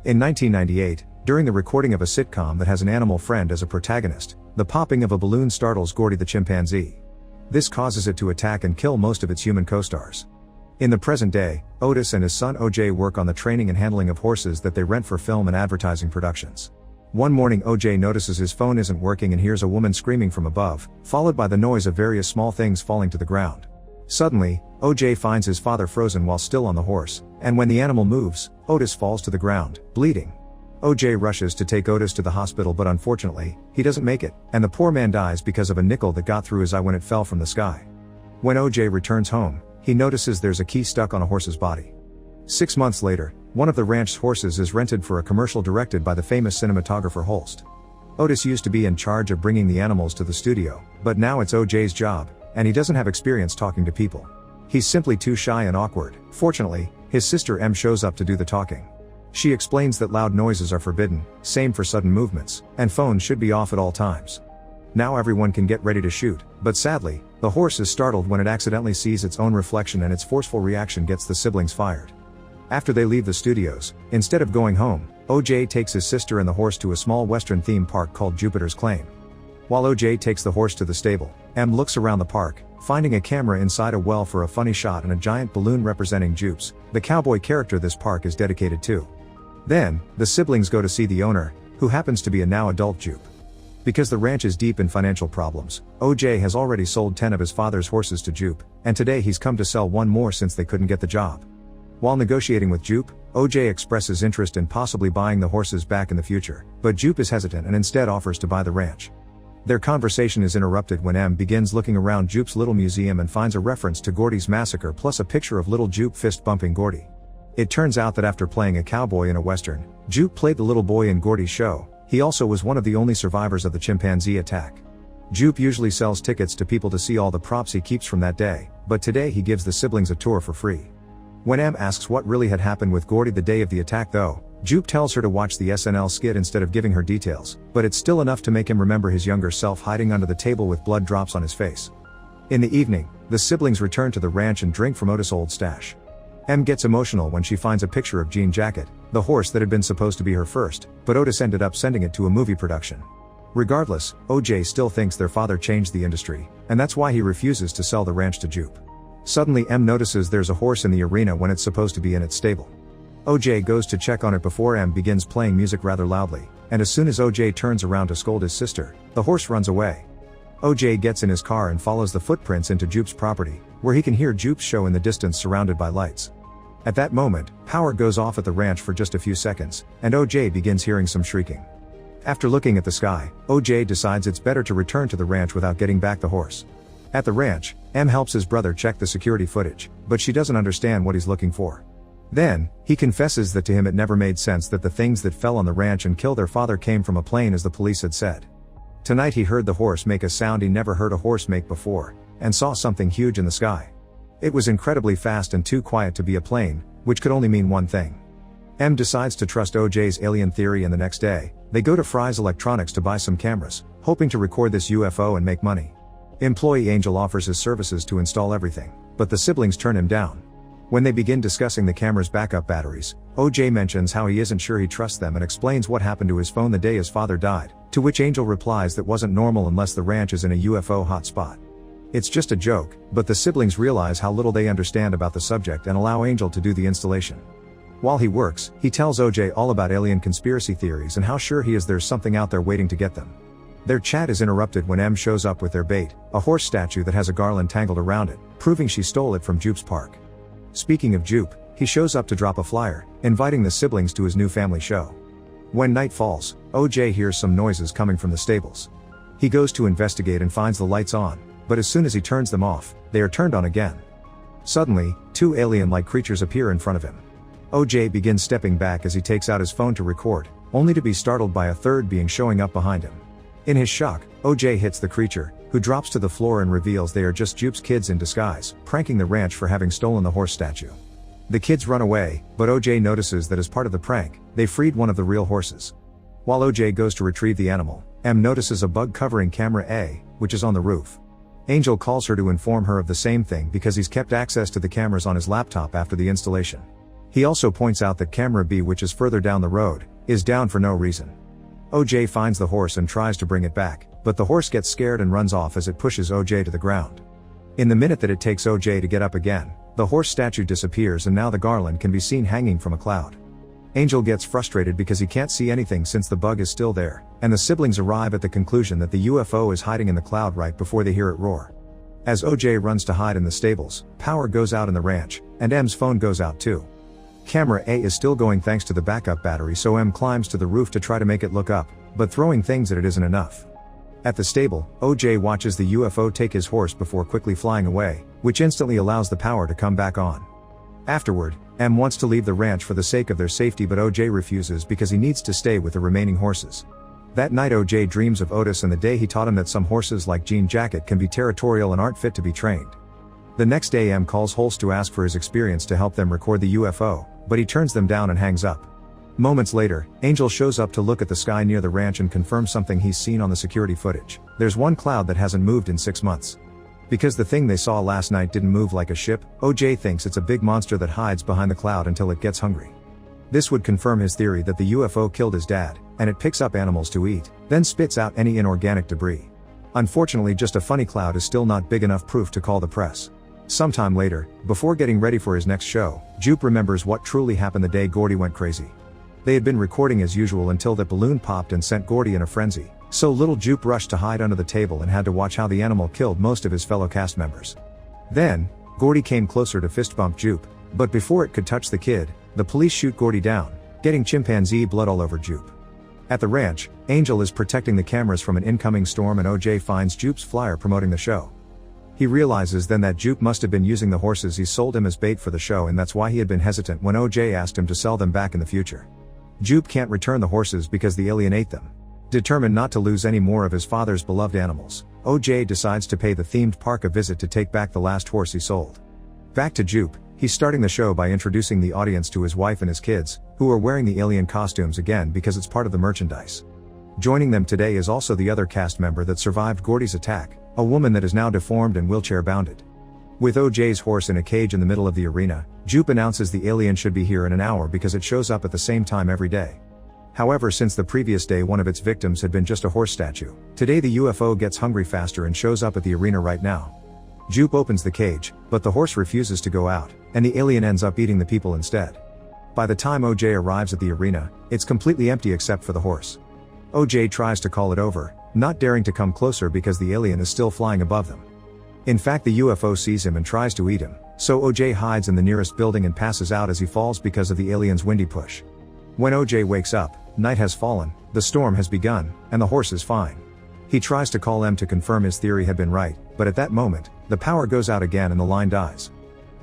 In 1998, during the recording of a sitcom that has an animal friend as a protagonist, the popping of a balloon startles Gordy the chimpanzee. This causes it to attack and kill most of its human co-stars. In the present day, Otis and his son OJ work on the training and handling of horses that they rent for film and advertising productions. One morning OJ notices his phone isn't working and hears a woman screaming from above, followed by the noise of various small things falling to the ground. Suddenly, OJ finds his father frozen while still on the horse, and when the animal moves, Otis falls to the ground, bleeding. OJ rushes to take Otis to the hospital, but unfortunately, he doesn't make it, and the poor man dies because of a nickel that got through his eye when it fell from the sky. When OJ returns home, he notices there's a key stuck on a horse's body. 6 months later, one of the ranch's horses is rented for a commercial directed by the famous cinematographer Holst. Otis used to be in charge of bringing the animals to the studio, but now it's OJ's job, and he doesn't have experience talking to people. He's simply too shy and awkward. Fortunately, his sister Em shows up to do the talking. She explains that loud noises are forbidden, same for sudden movements, and phones should be off at all times. Now everyone can get ready to shoot, but sadly, the horse is startled when it accidentally sees its own reflection, and its forceful reaction gets the siblings fired. After they leave the studios, instead of going home, OJ takes his sister and the horse to a small western theme park called Jupiter's Claim. While OJ takes the horse to the stable, Em looks around the park, finding a camera inside a well for a funny shot and a giant balloon representing Jupes, the cowboy character this park is dedicated to. Then, the siblings go to see the owner, who happens to be a now adult Jupe. Because the ranch is deep in financial problems, OJ has already sold 10 of his father's horses to Jupe, and today he's come to sell one more since they couldn't get the job. While negotiating with Jupe, OJ expresses interest in possibly buying the horses back in the future, but Jupe is hesitant and instead offers to buy the ranch. Their conversation is interrupted when Em begins looking around Jupe's little museum and finds a reference to Gordy's massacre plus a picture of little Jupe fist-bumping Gordy. It turns out that after playing a cowboy in a western, Jupe played the little boy in Gordy's show. He also was one of the only survivors of the chimpanzee attack. Jupe usually sells tickets to people to see all the props he keeps from that day, but today he gives the siblings a tour for free. When Em asks what really had happened with Gordy the day of the attack though, Jupe tells her to watch the SNL skit instead of giving her details, but it's still enough to make him remember his younger self hiding under the table with blood drops on his face. In the evening, the siblings return to the ranch and drink from Otis' old stash. Em gets emotional when she finds a picture of Jean Jacket, the horse that had been supposed to be her first, but Otis ended up sending it to a movie production. Regardless, OJ still thinks their father changed the industry, and that's why he refuses to sell the ranch to Jupe. Suddenly Em notices there's a horse in the arena when it's supposed to be in its stable. OJ goes to check on it before Em begins playing music rather loudly, and as soon as OJ turns around to scold his sister, the horse runs away. OJ gets in his car and follows the footprints into Jupe's property, where he can hear Jupe's show in the distance surrounded by lights. At that moment, power goes off at the ranch for just a few seconds, and OJ begins hearing some shrieking. After looking at the sky, OJ decides it's better to return to the ranch without getting back the horse. At the ranch, Em helps his brother check the security footage, but she doesn't understand what he's looking for. Then, he confesses that to him it never made sense that the things that fell on the ranch and killed their father came from a plane as the police had said. Tonight he heard the horse make a sound he never heard a horse make before, and saw something huge in the sky. It was incredibly fast and too quiet to be a plane, which could only mean one thing. Em decides to trust OJ's alien theory, and the next day, they go to Fry's Electronics to buy some cameras, hoping to record this UFO and make money. Employee Angel offers his services to install everything, but the siblings turn him down. When they begin discussing the camera's backup batteries, OJ mentions how he isn't sure he trusts them and explains what happened to his phone the day his father died, to which Angel replies that wasn't normal unless the ranch is in a UFO hotspot. It's just a joke, but the siblings realize how little they understand about the subject and allow Angel to do the installation. While he works, he tells OJ all about alien conspiracy theories and how sure he is there's something out there waiting to get them. Their chat is interrupted when Em shows up with their bait, a horse statue that has a garland tangled around it, proving she stole it from Jupe's park. Speaking of Jupe, he shows up to drop a flyer, inviting the siblings to his new family show. When night falls, OJ hears some noises coming from the stables. He goes to investigate and finds the lights on, but as soon as he turns them off, they are turned on again. Suddenly, two alien-like creatures appear in front of him. OJ begins stepping back as he takes out his phone to record, only to be startled by a third being showing up behind him. In his shock, OJ hits the creature, who drops to the floor and reveals they are just Jupe's kids in disguise, pranking the ranch for having stolen the horse statue. The kids run away, but OJ notices that as part of the prank, they freed one of the real horses. While OJ goes to retrieve the animal, Em notices a bug covering camera A, which is on the roof. Angel calls her to inform her of the same thing because he's kept access to the cameras on his laptop after the installation. He also points out that camera B, which is further down the road, is down for no reason. OJ finds the horse and tries to bring it back, but the horse gets scared and runs off as it pushes OJ to the ground. In the minute that it takes OJ to get up again, the horse statue disappears and now the garland can be seen hanging from a cloud. Angel gets frustrated because he can't see anything since the bug is still there, and the siblings arrive at the conclusion that the UFO is hiding in the cloud right before they hear it roar. As OJ runs to hide in the stables, power goes out in the ranch, and M's phone goes out too. Camera A is still going thanks to the backup battery, so M climbs to the roof to try to make it look up, but throwing things at it isn't enough. At the stable, OJ watches the UFO take his horse before quickly flying away, which instantly allows the power to come back on. Afterward, M wants to leave the ranch for the sake of their safety, but OJ refuses because he needs to stay with the remaining horses. That night OJ dreams of Otis and the day he taught him that some horses like Jean Jacket can be territorial and aren't fit to be trained. The next day M calls Holst to ask for his experience to help them record the UFO, but he turns them down and hangs up. Moments later, Angel shows up to look at the sky near the ranch and confirms something he's seen on the security footage. There's one cloud that hasn't moved in 6 months. Because the thing they saw last night didn't move like a ship, OJ thinks it's a big monster that hides behind the cloud until it gets hungry. This would confirm his theory that the UFO killed his dad, and it picks up animals to eat, then spits out any inorganic debris. Unfortunately, just a funny cloud is still not big enough proof to call the press. Sometime later, before getting ready for his next show, Jupe remembers what truly happened the day Gordy went crazy. They had been recording as usual until that balloon popped and sent Gordy in a frenzy, so little Jupe rushed to hide under the table and had to watch how the animal killed most of his fellow cast members. Then, Gordy came closer to fist bump Jupe, but before it could touch the kid, the police shoot Gordy down, getting chimpanzee blood all over Jupe. At the ranch, Angel is protecting the cameras from an incoming storm and OJ finds Jupe's flyer promoting the show. He realizes then that Jupe must have been using the horses he sold him as bait for the show, and that's why he had been hesitant when OJ asked him to sell them back in the future. Jupe can't return the horses because the alien ate them. Determined not to lose any more of his father's beloved animals, OJ decides to pay the themed park a visit to take back the last horse he sold. Back to Jupe, he's starting the show by introducing the audience to his wife and his kids, who are wearing the alien costumes again because it's part of the merchandise. Joining them today is also the other cast member that survived Gordy's attack, a woman that is now deformed and wheelchair-bounded. With OJ's horse in a cage in the middle of the arena, Jupe announces the alien should be here in an hour because it shows up at the same time every day. However, since the previous day one of its victims had been just a horse statue, today the UFO gets hungry faster and shows up at the arena right now. Jupe opens the cage, but the horse refuses to go out, and the alien ends up eating the people instead. By the time OJ arrives at the arena, it's completely empty except for the horse. OJ tries to call it over, not daring to come closer because the alien is still flying above them. In fact, the UFO sees him and tries to eat him, so OJ hides in the nearest building and passes out as he falls because of the alien's windy push. When OJ wakes up, night has fallen, the storm has begun, and the horse is fine. He tries to call M to confirm his theory had been right, but at that moment, the power goes out again and the line dies.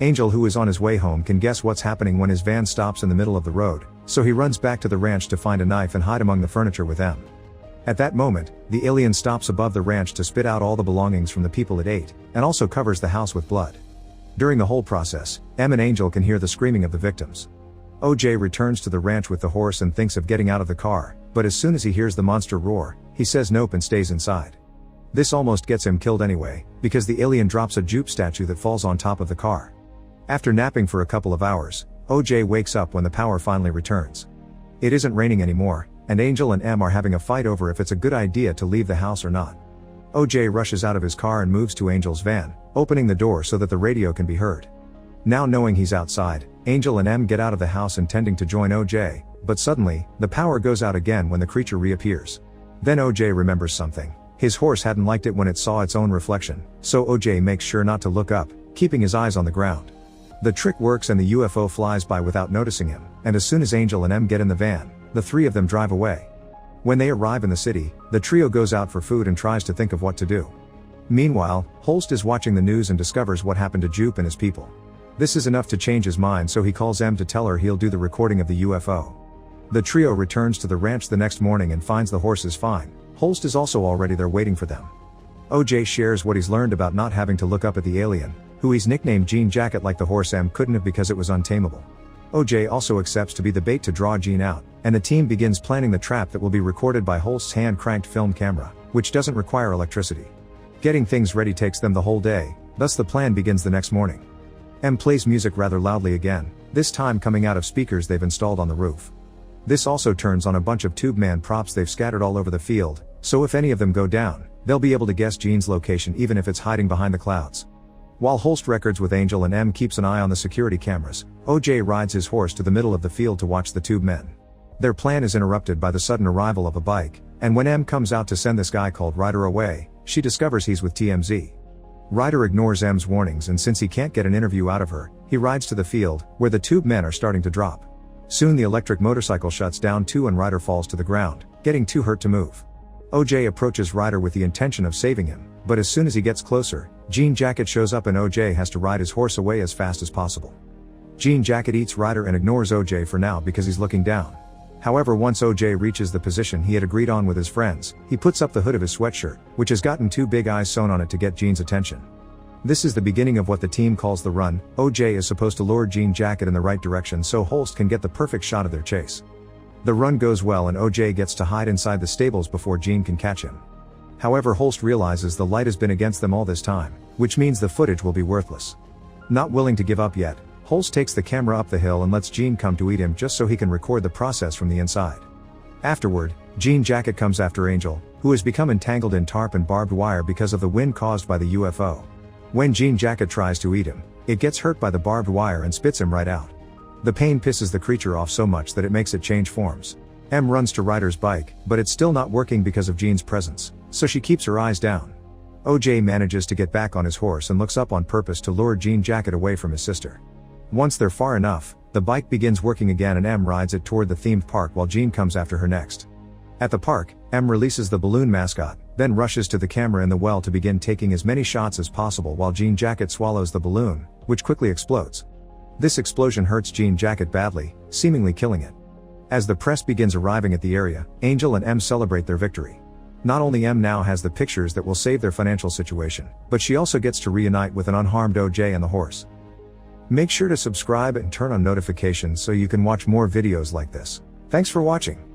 Angel, who is on his way home, can guess what's happening when his van stops in the middle of the road, so he runs back to the ranch to find a knife and hide among the furniture with M. At that moment, the alien stops above the ranch to spit out all the belongings from the people it ate, and also covers the house with blood. During the whole process, M and Angel can hear the screaming of the victims. OJ returns to the ranch with the horse and thinks of getting out of the car, but as soon as he hears the monster roar, he says nope and stays inside. This almost gets him killed anyway, because the alien drops a Jupe statue that falls on top of the car. After napping for a couple of hours, OJ wakes up when the power finally returns. It isn't raining anymore, and Angel and M are having a fight over if it's a good idea to leave the house or not. OJ rushes out of his car and moves to Angel's van, opening the door so that the radio can be heard. Now knowing he's outside, Angel and M get out of the house intending to join OJ, but suddenly, the power goes out again when the creature reappears. Then OJ remembers something. His horse hadn't liked it when it saw its own reflection, so OJ makes sure not to look up, keeping his eyes on the ground. The trick works and the UFO flies by without noticing him, and as soon as Angel and M get in the van, the three of them drive away. When they arrive in the city, the trio goes out for food and tries to think of what to do. Meanwhile, Holst is watching the news and discovers what happened to Jupe and his people. This is enough to change his mind, so he calls M to tell her he'll do the recording of the UFO. The trio returns to the ranch the next morning and finds the horses fine. Holst is also already there waiting for them. OJ shares what he's learned about not having to look up at the alien, who he's nicknamed Jean Jacket like the horse M couldn't have because it was untamable. OJ also accepts to be the bait to draw Jean out, and the team begins planning the trap that will be recorded by Holst's hand-cranked film camera, which doesn't require electricity. Getting things ready takes them the whole day, thus the plan begins the next morning. M plays music rather loudly again, this time coming out of speakers they've installed on the roof. This also turns on a bunch of Tube Man props they've scattered all over the field, so if any of them go down, they'll be able to guess Jean's location even if it's hiding behind the clouds. While Holst records with Angel and M keeps an eye on the security cameras, OJ rides his horse to the middle of the field to watch the Tube Men. Their plan is interrupted by the sudden arrival of a bike, and when M comes out to send this guy called Ryder away, she discovers he's with TMZ. Ryder ignores M's warnings, and since he can't get an interview out of her, he rides to the field, where the Tube Men are starting to drop. Soon the electric motorcycle shuts down too and Ryder falls to the ground, getting too hurt to move. OJ approaches Ryder with the intention of saving him, but as soon as he gets closer, Jean Jacket shows up and OJ has to ride his horse away as fast as possible. Jean Jacket eats Ryder and ignores OJ for now because he's looking down. However, once OJ reaches the position he had agreed on with his friends, he puts up the hood of his sweatshirt, which has gotten two big eyes sewn on it to get Jean's attention. This is the beginning of what the team calls the run. OJ is supposed to lure Jean Jacket in the right direction so Holst can get the perfect shot of their chase. The run goes well and OJ gets to hide inside the stables before Jean can catch him. However, Holst realizes the light has been against them all this time, which means the footage will be worthless. Not willing to give up yet, Holst takes the camera up the hill and lets Jean come to eat him just so he can record the process from the inside. Afterward, Jean Jacket comes after Angel, who has become entangled in tarp and barbed wire because of the wind caused by the UFO. When Jean Jacket tries to eat him, it gets hurt by the barbed wire and spits him right out. The pain pisses the creature off so much that it makes it change forms. M runs to Ryder's bike, but it's still not working because of Jean's presence, so she keeps her eyes down. OJ manages to get back on his horse and looks up on purpose to lure Jean Jacket away from his sister. Once they're far enough, the bike begins working again and M rides it toward the themed park while Jean comes after her next. At the park, M releases the balloon mascot, then rushes to the camera in the well to begin taking as many shots as possible while Jean Jacket swallows the balloon, which quickly explodes. This explosion hurts Jean Jacket badly, seemingly killing it. As the press begins arriving at the area, Angel and M celebrate their victory. Not only M now has the pictures that will save their financial situation, but she also gets to reunite with an unharmed OJ and the horse. Make sure to subscribe and turn on notifications so you can watch more videos like this. Thanks for watching.